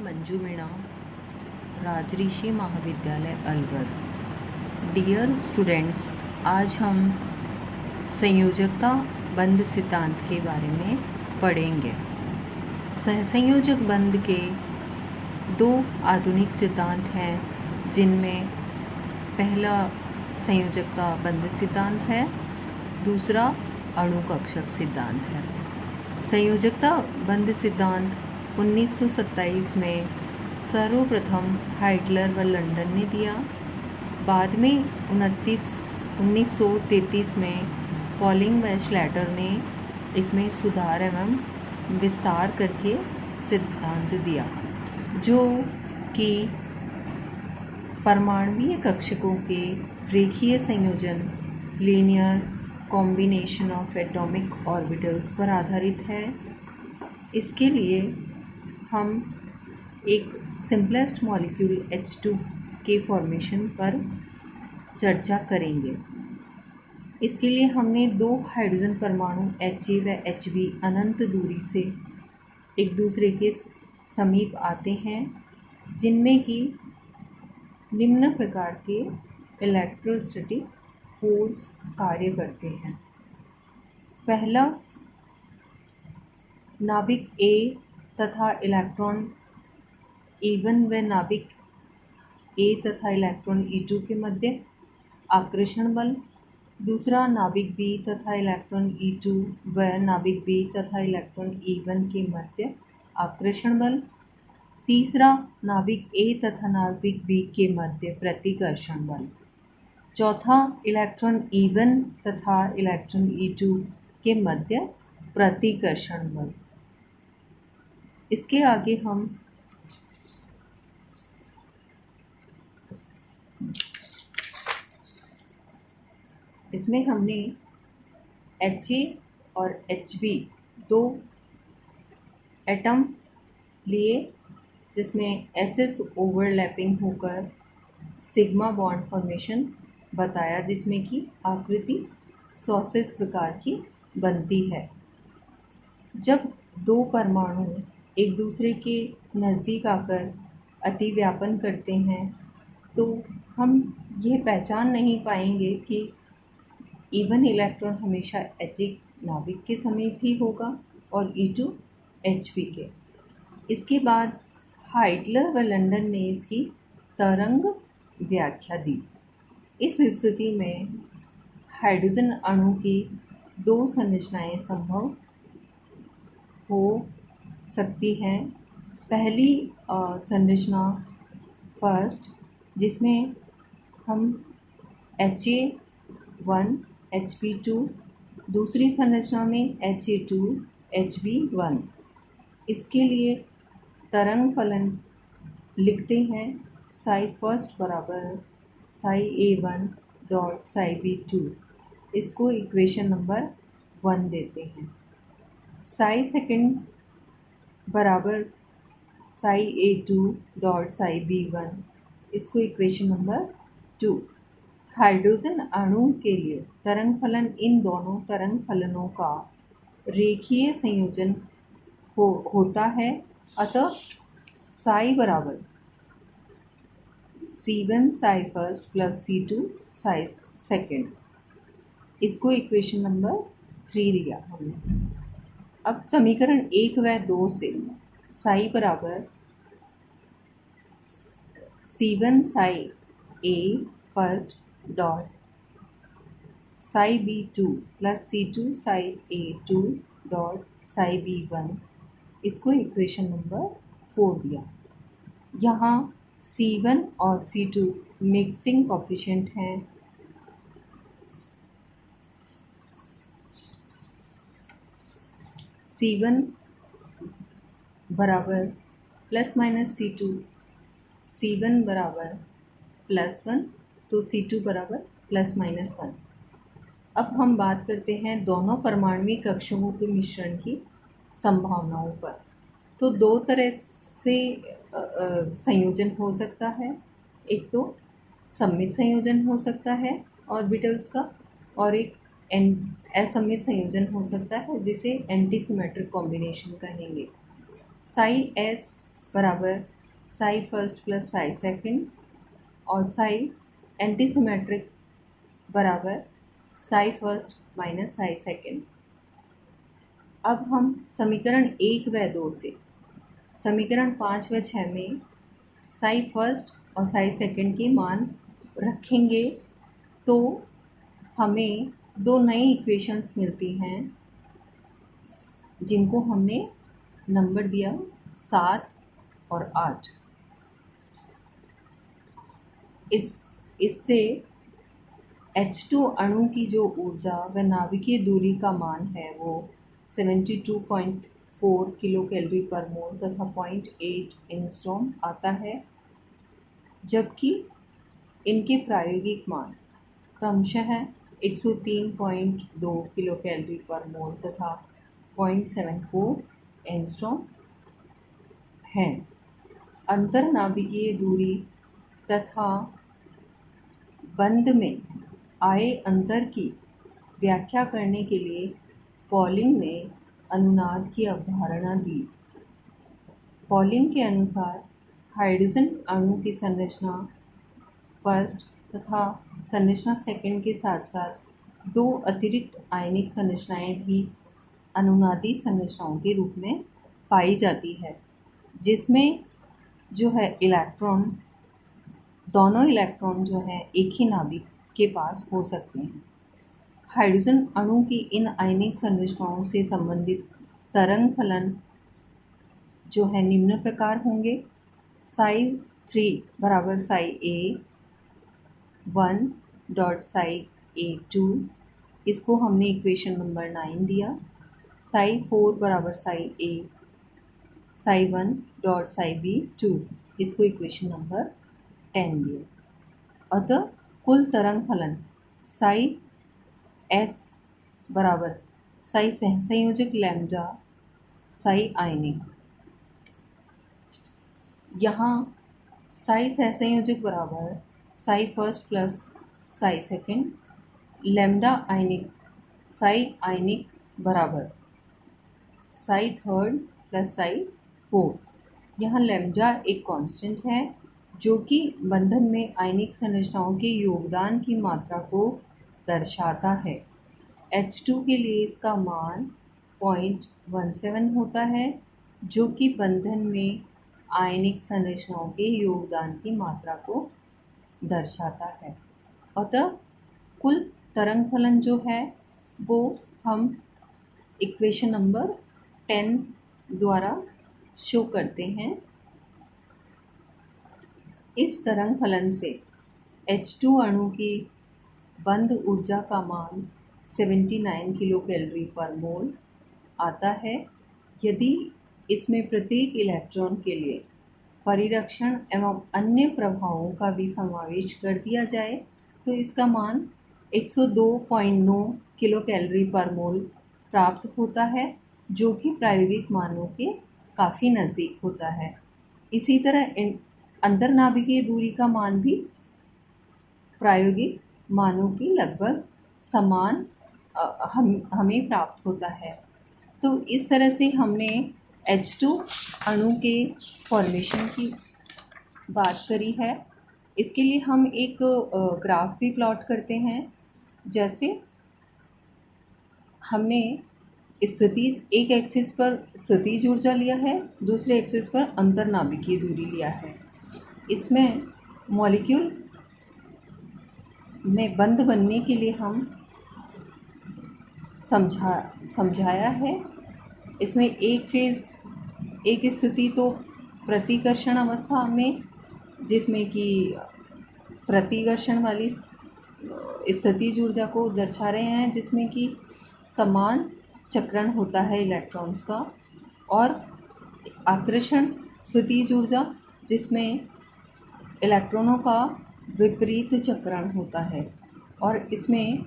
मंजू मीणा, राजऋषि महाविद्यालय Alwar. Dear students, आज हम संयोजकता बंध सिद्धांत के बारे में पढ़ेंगे। संयोजक बंध के दो आधुनिक सिद्धांत हैं, जिनमें पहला संयोजकता बंध सिद्धांत है, दूसरा अणुकक्षक सिद्धांत है। संयोजकता बंध सिद्धांत 1927 में सर्वप्रथम हाइटलर व लंदन ने दिया। बाद में 1933 में पॉलिंग व श्लैटर ने इसमें सुधार एवं विस्तार करके सिद्धांत दिया, जो कि परमाणुीय कक्षकों के रेखीय संयोजन linear combination of atomic orbitals पर आधारित है। इसके लिए हम एक सिंपलेस्ट मॉलिक्यूल H2 के फॉर्मेशन पर चर्चा करेंगे। इसके लिए हमने दो हाइड्रोजन परमाणु Ha व Hb अनंत दूरी से एक दूसरे के समीप आते हैं, जिनमें कि निम्न प्रकार के इलेक्ट्रोस्टैटिक फोर्स कार्य करते हैं। पहला, नाभिक A तथा इलेक्ट्रॉन E1 व नाभिक A तथा इलेक्ट्रॉन E2 के मध्य आकर्षण बल। दूसरा, नाभिक B तथा इलेक्ट्रॉन E2 व नाभिक B तथा इलेक्ट्रॉन E1 के मध्य आकर्षण बल। तीसरा, नाभिक A तथा नाभिक B के मध्य प्रतिकर्षण बल। चौथा, इलेक्ट्रॉन E1 तथा इलेक्ट्रॉन E2 के मध्य प्रतिकर्षण बल। इसके आगे हम इसमें हमने Ha और Hb दो एटम लिए, जिसमें SS ओवरलैपिंग होकर सिग्मा बॉन्ड फॉर्मेशन बताया, जिसमें कि आकृति सॉसेज प्रकार की बनती है। जब दो परमाणु एक दूसरे के नज़दीक आकर अतिव्यापन करते हैं, तो हम यह पहचान नहीं पाएंगे कि E1 इलेक्ट्रॉन हमेशा Ha नाभिक के समीप ही होगा और E2 Hb के। इसके बाद हाइटलर व लंदन ने इसकी तरंग व्याख्या दी। इस स्थिति में हाइड्रोजन अणु की दो संरचनाएं संभव हो सकती हैं। पहली संरचना फर्स्ट, जिसमें हम Ha1 Hb2, दूसरी संरचना में Ha2 Hb1। इसके लिए तरंग फलन लिखते हैं। साई फर्स्ट बराबर Sai A1 dot Sai B2। इसको इक्वेशन नंबर 1 देते हैं। साई सेकंड बराबर Sai A2 dot Sai B1। इसको इक्वेशन नंबर 2। हाइड्रोजन अणु के लिए तरंग फलन इन दोनों तरंग फलनों का रेखीय संयोजन होता है। अतः साई बराबर C1 Sai first plus C2 Sai second. इसको इक्वेशन नंबर 3 दिया हमने। अब समीकरण 1 व 2 से साई बराबर C1 Sai A first dot Sai B2 plus C2 Sai A2 dot Sai B1। इसको इक्वेशन नंबर 4 दिया। यहाँ C1 और C2 मिक्सिंग कोफिशिएंट हैं। C1 बराबर प्लस माइनस C2, C1 बराबर +1, तो C2 बराबर +-1। अब हम बात करते हैं दोनों परमाणुीय कक्षकों के मिश्रण की संभावनाओं पर। तो दो तरह से संयोजन हो सकता है। एक तो सममित संयोजन हो सकता है ऑर्बिटल्स का, और एक असममित संयोजन हो सकता है, जिसे एंटी सिमेट्रिक कॉम्बिनेशन कहेंगे। साई S बराबर psi first plus psi second और साई एंटी सिमेट्रिक बराबर psi first minus psi second. अब हम समीकरण 1 व 2 से समीकरण 5 व 6 में साई फर्स्ट और साई सेकंड के मान रखेंगे तो हमें दो नई इक्वेशंस मिलती हैं जिनको हमने नंबर दिया 7 और 8। इससे H2 अणु की जो ऊर्जा व नाभिकीय दूरी का मान है वो 72.4 किलो कैलोरी पर मोल तथा 0.8 एंगस्ट्रॉम आता है, जबकि इनके प्रायोगिक मान क्रमशः 103.2 किलो कैलोरी पर मोल तथा 0.74 एंगस्ट्रॉम हैं। अंतरनाभिकीय दूरी तथा बंध में आए अंतर की व्याख्या करने के लिए पॉलिंग ने अनुनाद की अवधारणा दी। पॉलिंग के अनुसार हाइड्रोजन अणु की संरचना फर्स्ट तथा संरचना सेकंड के साथ साथ दो अतिरिक्त आयनिक संरचनाएं भी अनुनादी संरचनाओं के रूप में पाई जाती है, जिसमें जो है इलेक्ट्रॉन, दोनों इलेक्ट्रॉन जो है एक ही नाभिक के पास हो सकते हैं। हाइड्रोजन अणु की इन आयनिक संरचनाओं से संबंधित तरंग फलन जो है निम्न प्रकार होंगे। साई 3 बराबर साई ए 1 डॉट साई ए 2, इसको हमने इक्वेशन नंबर 9 दिया। साई 4 बराबर साई ए साई 1 डॉट साई बी 2, इसको इक्वेशन नंबर 10 दिया। अतः कुल तरंग फलन साई एस बराबर साई सहसंयोजक लैम्ब्डा साई आयनिक, यहाँ साई सहसंयोजक बराबर psi first plus psi second, lambda आयनिक साई आयनिक बराबर psi third plus psi fourth. यहाँ लैम्ब्डा एक कांस्टेंट है जो कि बंधन में आयनिक संरचनाओं के योगदान की मात्रा को दर्शाता है। H2 के लिए इसका मान 0.17 होता है, जो कि बंधन में आयनिक संरचनाओं के योगदान की मात्रा को दर्शाता है। अतः कुल तरंग फलन जो है वो हम इक्वेशन नंबर 10 द्वारा शो करते हैं। इस तरंग फलन से H2 अणु की बंध ऊर्जा का मान 79 किलो कैलोरी पर मोल आता है। यदि इसमें प्रत्येक इलेक्ट्रॉन के लिए परिरक्षण एवं अन्य प्रभावों का भी समावेश कर दिया जाए तो इसका मान 102.9 किलो कैलोरी पर मोल प्राप्त होता है, जो कि प्रायोगिक मानों के काफ़ी नज़दीक होता है। इसी तरह अंतरनाभिकीय दूरी का मान भी प्रायोगिक मानों की लगभग समान हमें प्राप्त होता है। तो इस तरह से हमने H2 अणु के फॉर्मेशन की बात करी है। इसके लिए हम एक ग्राफ भी प्लॉट करते हैं। जैसे हमने एक एक्सिस पर स्थितिज ऊर्जा लिया है, दूसरे एक्सिस पर अंतरनाभिकीय दूरी लिया है। इसमें मॉलिक्यूल में बंध बनने के लिए हम समझाया है। इसमें एक स्थिति तो प्रतिकर्षण अवस्था में, जिसमें कि प्रतिकर्षण वाली स्थितिज ऊर्जा को दर्शा रहे हैं, जिसमें कि समान चक्रण होता है इलेक्ट्रॉन्स का, और आकर्षण स्थितिज ऊर्जा जिसमें इलेक्ट्रॉनों का विपरीत चक्रण होता है। और इसमें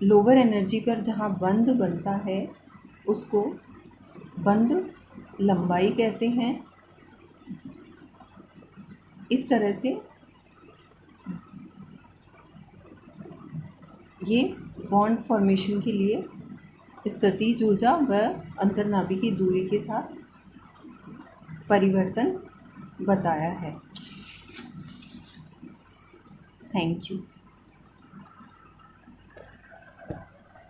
लोअर एनर्जी पर जहाँ बंध बनता है उसको बंध लंबाई कहते हैं। इस तरह से ये बॉन्ड फॉर्मेशन के लिए स्थितिज ऊर्जा व अंतरनाभिकीय दूरी के साथ परिवर्तन बताया है। Thank you.